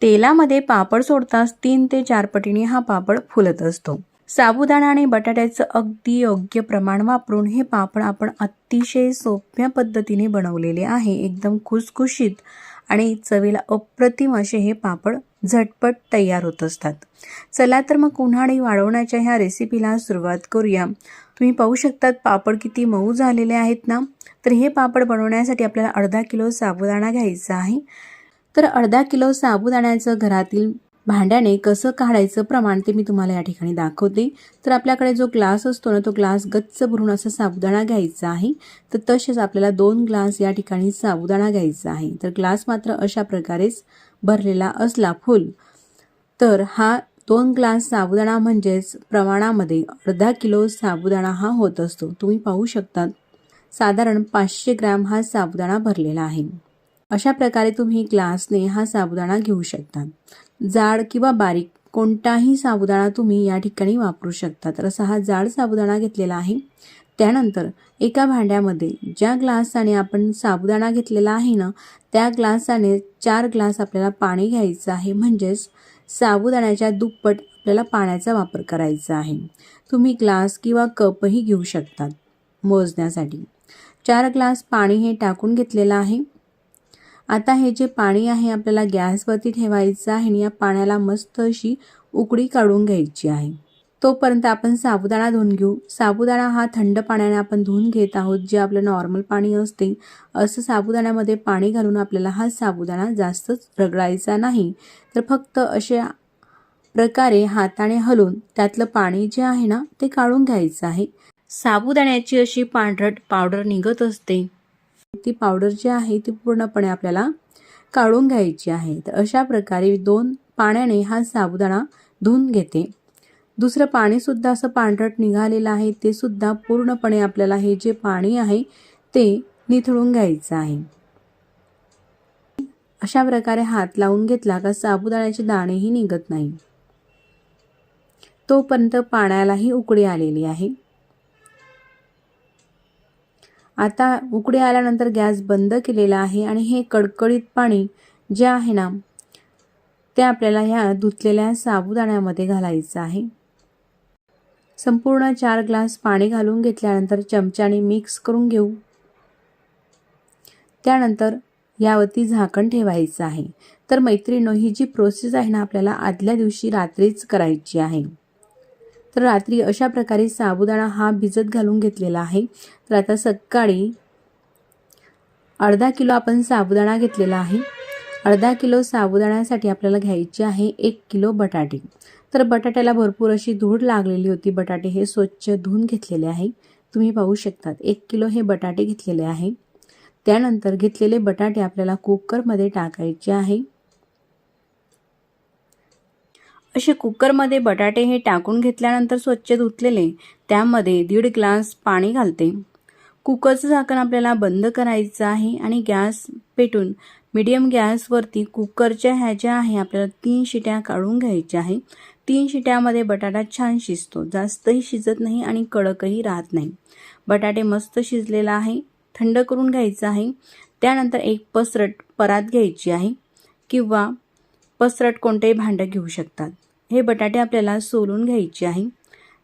तेलामध्ये पापड सोडताच 3 ते 4 पटीने हा पापड फुलत असतो। साबुदाणा आणि बटाट्याचं अगदी योग्य प्रमाण वापरून हे पापड आपण अतिशय सोप्या पद्धतीने बनवलेले आहे। एकदम खुसखुशीत आणि चवीला अप्रतिम असे हे पापड झटपट तयार होत असतात। चला तर मग उन्हाळी वाढवण्याच्या ह्या रेसिपीला सुरुवात करूया। तुम्ही पाहू शकतात पापड किती मऊ झालेले आहेत ना। तर हे पापड बनवण्यासाठी आपल्याला अर्धा किलो साबुदाणा घ्यायचा आहे। तर अर्धा किलो साबुदाण्याचं घरातील भांड्याने कसं काढायचं प्रमाण ते मी तुम्हाला या ठिकाणी दाखवते। तर आपल्याकडे जो ग्लास असतो ना, तो ग्लास गच्च भरून असा साबुदाणा घ्यायचा आहे। तर तसेच आपल्याला 2 ग्लास या ठिकाणी साबुदाणा घ्यायचा आहे। तर ग्लास मात्र अशा प्रकारेच भरलेला असला फुल, तर हा 2 ग्लास साबुदाणा म्हणजेच प्रमाणामध्ये अर्धा किलो साबुदाणा हा होत असतो। तुम्ही पाहू शकता साधारण 500 ग्रॅम हा साबुदाणा भरलेला आहे। अशा प्रकारे तुम्ही ग्लासने हा साबुदाणा घेऊ शकता। जाड किंवा बारीक कोणताही साबुदाणा तुम्ही या ठिकाणी वापरू शकता। तर असा हा जाड साबुदाणा घेतलेला आहे। त्यानंतर एका भांड्यामध्ये ज्या ग्लासाने आपण साबुदाणा घेतलेला आहे ना, त्या ग्लासाने 4 ग्लास आपल्याला पाणी घ्यायचं आहे। म्हणजेच साबुदाण्याच्या दुप्पट आपल्याला पाण्याचा वापर करायचा आहे। तुम्ही ग्लास किंवा कपही घेऊ शकतात मोजण्यासाठी। 4 ग्लास पाणी हे टाकून घेतलेलं आहे। आता हे जे पाणी आहे आपल्याला गॅसवरती ठेवायचं आहे आणि या पाण्याला मस्त अशी उकळी काढून घ्यायची आहे। तोपर्यंत आपण साबुदाणा धुवून घेऊ। साबुदाणा हा थंड पाण्याने आपण धुवून घेत आहोत। जे आपलं नॉर्मल पाणी असते असं साबुदाण्यामध्ये पाणी घालून आपल्याला हा साबुदाणा जास्त रगडायचा नाही। तर फक्त अशा प्रकारे हाताने हलवून त्यातलं पाणी जे आहे ना ते काढून घ्यायचं आहे। साबुदाण्याची अशी पांढरट पावडर निघत असते, ती पावडर जी आहे ती पूर्णपणे आपल्याला काढून घ्यायची आहे। तर अशा प्रकारे 2 पाण्याने हा साबुदाणा धुवून घेते। दुसरं पाणी सुद्धा असं पांढरट निघालेलं आहे, ते सुद्धा पूर्णपणे आपल्याला हे जे पाणी आहे ते निथळून घ्यायचं आहे। अशा प्रकारे हात लावून घेतला का साबुदाण्याचे दाणेही निघत नाही। तोपर्यंत पाण्यालाही उकळी आलेली आहे। आता उकळी आल्यानंतर गॅस बंद केलेला आहे आणि हे कडकडीत पाणी जे आहे ना ते आपल्याला ह्या धुतलेल्या साबुदाण्यामध्ये घालायचं आहे। संपूर्ण 4 ग्लास पाणी घालून घेतल्यानंतर चमच्याने मिक्स करून घेऊ। त्यानंतर यावरती झाकण ठेवायचं आहे। तर मैत्रिणींनो, ही जी प्रोसेस आहे ना आपल्याला आदल्या दिवशी रात्रीच करायची आहे। तर रात्री अशा प्रकारे साबुदाणा हा भिजत घालून घेतलेला आहे। तर आता सकाळी अर्धा किलो आपण साबुदाणा घेतलेला आहे। अर्धा किलो साबुदाण्यासाठी आपल्याला घ्यायचे आहे 1 किलो बटाटे। तर बटाट्याला भरपूर अशी धूळ लागलेली होती। बटाटे हे स्वच्छ धुवून घेतलेले आहे। तुम्ही पाहू शकता 1 किलो हे बटाटे घेतलेले आहे। त्यानंतर घेतलेले बटाटे आपल्याला कुकरमध्ये टाकायचे आहे। असे कुकरमध्ये बटाटे हे टाकून घेतल्यानंतर स्वच्छ धुतलेले त्यामध्ये 1.5 ग्लास पाणी घालते। कुकरचं झाकण आपल्याला बंद करायचं आहे आणि गॅस पेटून मीडियम गॅसवरती कुकरच्या ह्या ज्या आहे आपल्याला 3 शिट्या काढून घ्यायच्या आहे। 3 शिट्यामध्ये बटाटा छान शिजतो, जास्तही शिजत नाही आणि कडकही राहत नाही। बटाटे मस्त शिजलेला आहे, थंड करून घ्यायचं आहे। त्यानंतर एक पसरट परात घ्यायची आहे किंवा पसरट कोणतेही भांडं घेऊ शकतात। हे बटाटे आपल्याला सोलून घ्यायचे आहे।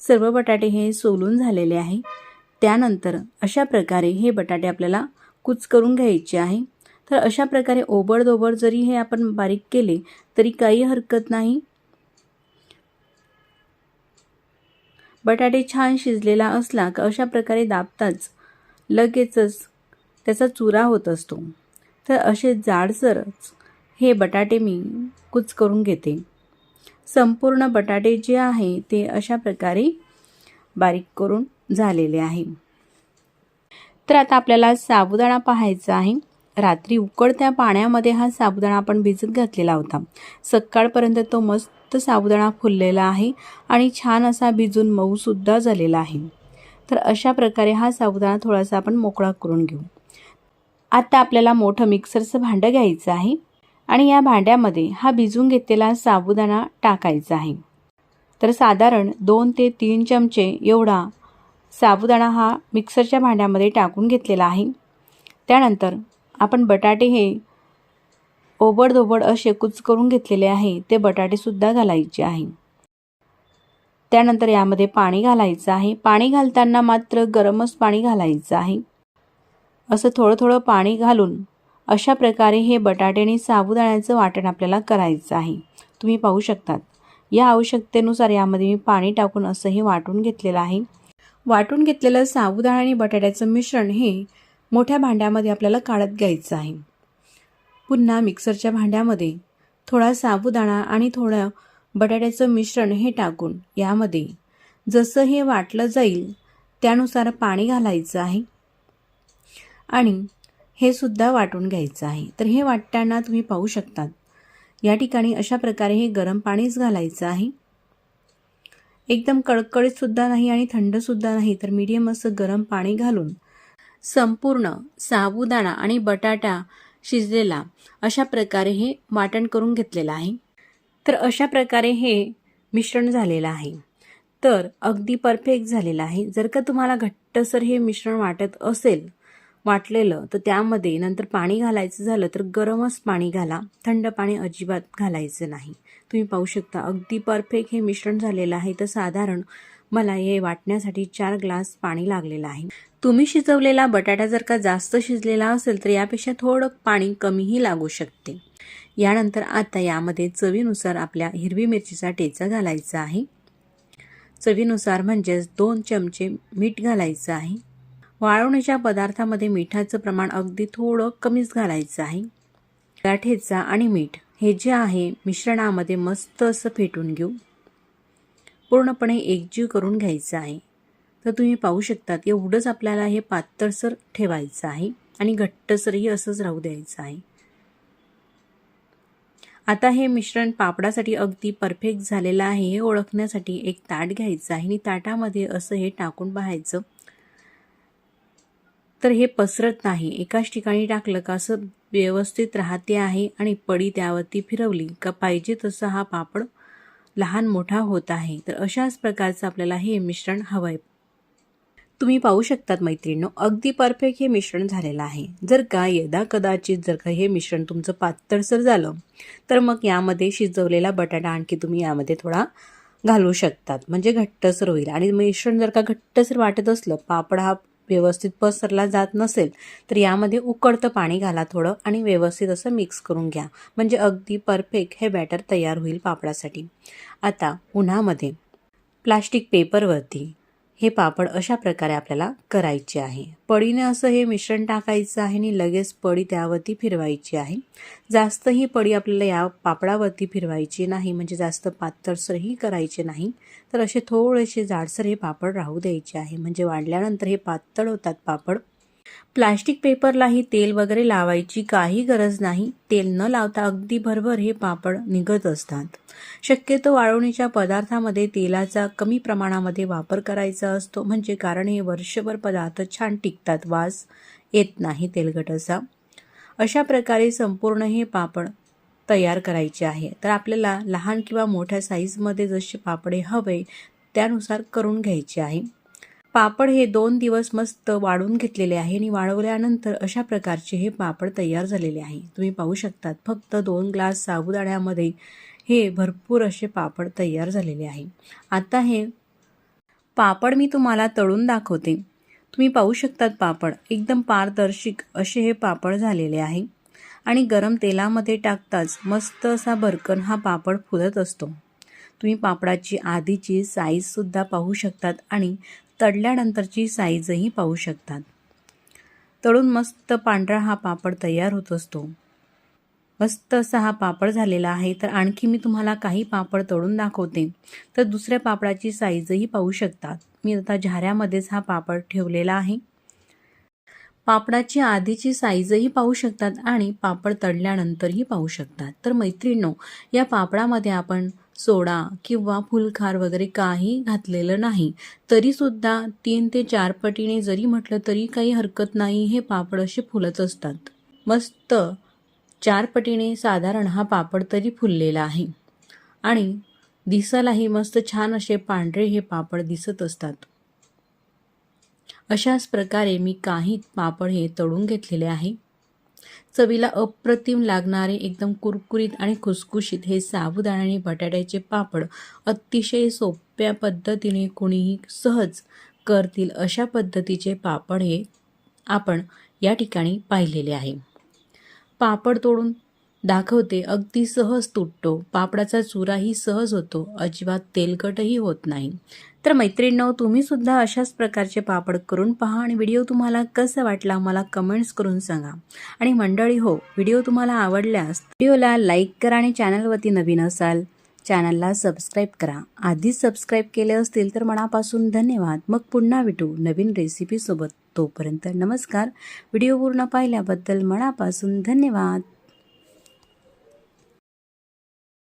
सर्व बटाटे हे सोलून झालेले आहे। त्यानंतर अशा प्रकारे हे बटाटे आपल्याला कुच करून घ्यायचे आहे। तर अशा प्रकारे ओबडधोबड जरी हे आपण बारीक केले तरी काही हरकत नाही। बटाटे छान शिजलेला असला का अशा प्रकारे दाबताच लगेचच त्याचा चुरा होत असतो। तर असे जाडसरच हे बटाटे मी कुच करून घेते। संपूर्ण बटाटे जे आहे ते अशा प्रकारे बारीक करून झालेले आहे। तर आता आपल्याला साबुदाणा पाहायचा आहे। रात्री उकळत्या पाण्यामध्ये हा साबुदाणा आपण भिजत घातलेला होता। सकाळपर्यंत तो मस्त साबुदाणा फुललेला आहे आणि छान असा भिजून मऊ सुद्धा झालेला आहे। तर अशा प्रकारे हा साबुदाणा थोडासा आपण मोकळा करून घेऊ। आता आपल्याला मोठं मिक्सरचं भांडं घ्यायचं आहे आणि या भांड्यामध्ये हा भिजून घेतलेला साबुदाणा टाकायचा आहे। तर साधारण 2 ते 3 चमचे एवढा साबुदाणा हा मिक्सरच्या भांड्यामध्ये टाकून घेतलेला आहे। त्यानंतर आपण बटाटे हे ओबडधोबड असे कुचकरून घेतलेले आहे ते बटाटे सुद्धा घालायचे आहे. त्यानंतर यामध्ये पाणी घालायचं आहे. पाणी घालताना मात्र गरमच पाणी घालायचं आहे. असं थोडं थोडं पाणी घालून अशा प्रकारे हे बटाटे आणि साबुदाण्याचं वाटण आपल्याला करायचं आहे. तुम्ही पाहू शकतात. या आवश्यकतेनुसार यामध्ये मी पाणी टाकून असं हे वाटून घेतलेलं आहे. वाटून घेतलेलं साबुदाणा आणि बटाट्याचं मिश्रण हे मोठ्या भांड्यामध्ये आपल्याला काढत घ्यायचं आहे. पुन्हा मिक्सरच्या भांड्यामध्ये थोडा साबुदाणा आणि थोडं बटाट्याचं मिश्रण हे टाकून यामध्ये जसं हे वाटलं जाईल त्यानुसार पाणी घालायचं आहे आणि हे सुद्धा वाटून घ्यायचं आहे. तर हे वाटताना तुम्ही पाहू शकतात या ठिकाणी अशा प्रकारे हे गरम पाणीच घालायचं आहे. एकदम कडकडीत सुद्धा नाही आणि थंड सुद्धा नाही, तर मीडियम असं गरम पाणी घालून संपूर्ण साबुदाणा आणि बटाटा शिजलेला अशा प्रकारे हे वाटण करून घेतलेलं आहे. तर अशा प्रकारे हे मिश्रण झालेलं आहे. तर अगदी परफेक्ट झालेलं आहे. जर का तुम्हाला घट्टसर हे मिश्रण वाटत असेल वाटलेलं, तर त्यामध्ये नंतर पाणी घालायचं झालं तर गरमच पाणी घाला, थंड पाणी अजिबात घालायचं नाही. तुम्ही पाहू शकता अगदी परफेक्ट हे मिश्रण झालेलं आहे. तर साधारण मला हे वाटण्यासाठी 4 ग्लास पाणी लागलेलं आहे. तुम्ही शिजवलेला बटाटा जर का जास्त शिजलेला असेल तर यापेक्षा थोडं पाणी कमीही लागू शकते. यानंतर आता यामध्ये चवीनुसार आपल्या हिरवी मिरचीचा ठेचा घालायचा आहे. चवीनुसार म्हणजेच 2 चमचे मीठ घालायचं आहे. वाळवणीच्या पदार्थामध्ये मिठाचं प्रमाण अगदी थोडं कमीच घालायचं आहे. ठेचा आणि मीठ हे जे आहे मिश्रणामध्ये मस्त असं फेटून घेऊ, पूर्णपणे एकजीव करून घ्यायचं आहे. तर तुम्ही पाहू शकतात एवढंच आपल्याला हे पातळसर ठेवायचं आहे आणि घट्टसरही असंच राहू द्यायचं आहे. आता हे मिश्रण पापडासाठी अगदी परफेक्ट झालेलं आहे हे ओळखण्यासाठी एक ताट घ्यायचं आहे आणि ताटामध्ये असं हे टाकून पाहायचं. तर हे पसरत नाही, एकाच ठिकाणी टाकलं का असं व्यवस्थित राहते आहे आणि पडी त्यावरती फिरवली का पाहिजे तसं हा पापड लहान मोठा होत आहे. तर अशाच प्रकारचं आपल्याला हे मिश्रण हवं आहे. तुम्ही पाहू शकतात मैत्रिणींनो अगदी परफेक्ट हे मिश्रण झालेलं आहे. जर का यदा कदाचित जर का हे मिश्रण तुमचं पातळसर झालं तर मग यामध्ये शिजवलेला बटाटा आणखी तुम्ही यामध्ये थोडा घालू शकतात, म्हणजे घट्टसर होईल. आणि मिश्रण जर का घट्टसर वाटत असलं, पापड हा व्यवस्थित पसरला जात नसेल तर यामध्ये उकळतं पाणी घाला थोडं आणि व्यवस्थित असं मिक्स करून घ्या, म्हणजे अगदी परफेक्ट हे बॅटर तयार होईल पापडासाठी. आता उन्हामध्ये प्लास्टिक पेपरवरती हे पापड अशा प्रकारे आपल्याला करायचे आहे. पडीने असं हे मिश्रण टाकायचं आहे आणि लगेच पडी त्यावरती फिरवायची आहे. जास्त ही पडी आपल्याला या पापडावरती फिरवायची नाही, म्हणजे जास्त पातळसरही करायचे नाही. तर असे थोडेसे जाडसर हे पापड राहू द्यायचे आहे, म्हणजे वाढल्यानंतर हे पातळ होतात पापड. प्लास्टिक पेपरलाही तेल वगैरे लावायची काही गरज नाही. तेल न लावता अगदी भरभर हे पापड निघत असतात. शक्यतो वाळवणीच्या पदार्थामध्ये तेलाचा कमी प्रमाणामध्ये वापर करायचा असतो, म्हणजे कारण हे वर्षभर पदार्थ छान टिकतात, वास येत नाही तेलकट असा. अशा प्रकारे संपूर्ण हे पापड तयार करायचे आहे. तर आपल्याला लहान किंवा मोठ्या साईजमध्ये जसे पापडे हवे त्यानुसार करून घ्यायचे आहे. पापड हे 2 दिवस मस्त वाळून घेतलेले आहे आणि वाळवल्यानंतर अशा प्रकारचे हे पापड तयार झालेले आहे. तुम्ही पाहू शकतात फक्त 2 ग्लास साबुदाण्यामध्ये हे भरपूर असे पापड तयार झालेले आहे. आता हे पापड मी तुम्हाला तळून दाखवते. तुम्ही पाहू शकतात पापड एकदम पारदर्शक असे हे पापड झालेले आहे आणि गरम तेलामध्ये टाकताच मस्त असा भरकन हा पापड फुलत असतो. तुम्ही पापडाची आधीची साईजसुद्धा पाहू शकतात आणि तळल्यानंतरची साईजही पाहू शकतात. तळून मस्त पांढरा हा पापड तयार होत असतो. मस्त असा हा पापड झालेला आहे. तर आणखी मी तुम्हाला काही पापड तळून दाखवते. तर दुसऱ्या पापडाची साईजही पाहू शकतात. मी आता झाऱ्यामध्येच हा पापड ठेवलेला आहे. पापडाची आधीची साईजही पाहू शकतात आणि पापड तळल्यानंतरही पाहू शकतात. तर मैत्रिणींनो या पापडामध्ये आपण सोडा किंवा फुलखार वगैरे काही घातलेलं नाही, तरीसुद्धा 3 ते 4 पटीने जरी म्हटलं तरी काही हरकत नाही. हे पापड असे फुलत असतात. मस्त 4 पटीने साधारण हा पापड तरी फुललेला आहे आणि दिसायलाही मस्त छान असे पांढरे हे पापड दिसत असतात. अशाच प्रकारे मी काही पापड हे तळून घेतलेले आहे. चवीला अप्रतिम लागणारे एकदम कुरकुरीत आणि खुसखुशीत हे साबुदाणा आणि बटाट्याचे पापड अतिशय सोप्या पद्धतीने कोणीही सहज करतील अशा पद्धतीचे पापड हे आपण या ठिकाणी पाहिलेले आहे. पापड तोडून दाखवते, अगदी सहज तुटतो. पापडाचा चुराही सहज होतो, अजिबात तेलकटही होत नाही. तर मैत्रिणींनो, तुम्ही सुद्धा अशाच प्रकारचे पापड करून पहा आणि व्हिडिओ तुम्हाला कसा वाटला मला कमेंट्स करून सांगा. आणि मंडळी हो, व्हिडिओ तुम्हाला आवडल्यास व्हिडिओला लाईक करा आणि चॅनलवरती नवीन असाल चॅनलला सबस्क्राईब करा. आधीच सबस्क्राईब केले असतील तर मनापासून धन्यवाद. मग पुन्हा भेटू नवीन रेसिपीसोबत. तोपर्यंत नमस्कार. व्हिडिओ पूर्ण पाहिल्याबद्दल मनापासून धन्यवाद.